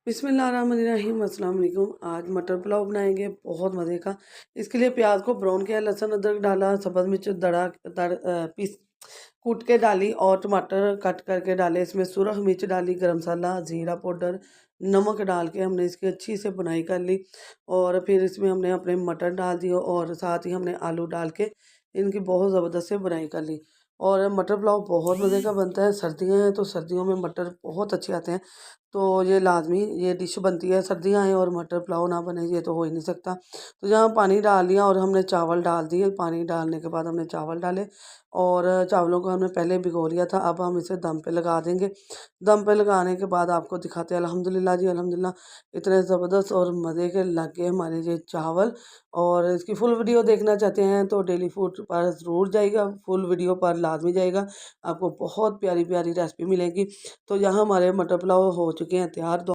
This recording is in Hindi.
बिस्मिल्लाहिर्रहमानिर्रहीम अस्सलाम वालेकुम। आज मटर पुलाव बनाएंगे बहुत मज़े का। इसके लिए प्याज को ब्राउन किया, लहसुन अदरक डाला, सब्ज़ मिर्च पीस कूट के डाली और टमाटर कट करके डाले। इसमें सुरख मिर्च डाली, गरम मसाला, ज़ीरा पाउडर, नमक डाल के हमने इसकी अच्छी से बुनाई कर ली। और फिर इसमें हमने अपने मटर डाल दिए और साथ ही हमने आलू डाल के इनकी बहुत ज़बरदस्त से बुनाई कर ली। और मटर पुलाव बहुत मज़े का बनता है। सर्दियाँ हैं तो सर्दियों में मटर बहुत अच्छे आते हैं, तो ये लाज़मी ये डिश बनती है। सर्दियाँ हैं और मटर पुलाव ना बने ये तो हो ही नहीं सकता। तो यहाँ पानी डाल दिया और हमने चावल डाल दिए। पानी डालने के बाद हमने चावल डाले और चावलों को हमने पहले भिगो लिया था। अब हम इसे दम पे लगा देंगे। दम पे लगाने के बाद आपको दिखाते हैं। अल्हम्दुलिल्लाह जी अल्हम्दुलिल्लाह, इतने ज़बरदस्त और मज़े के लगे हमारे ये चावल। और इसकी फुल वीडियो देखना चाहते हैं तो डेली फूड पर ज़रूर जाइएगा, फुल वीडियो पर लाजमी जाइएगा, आपको बहुत प्यारी प्यारी रेसिपी मिलेगी। तो यहाँ हमारे मटर पुलाव हो चुके हैं तैयार।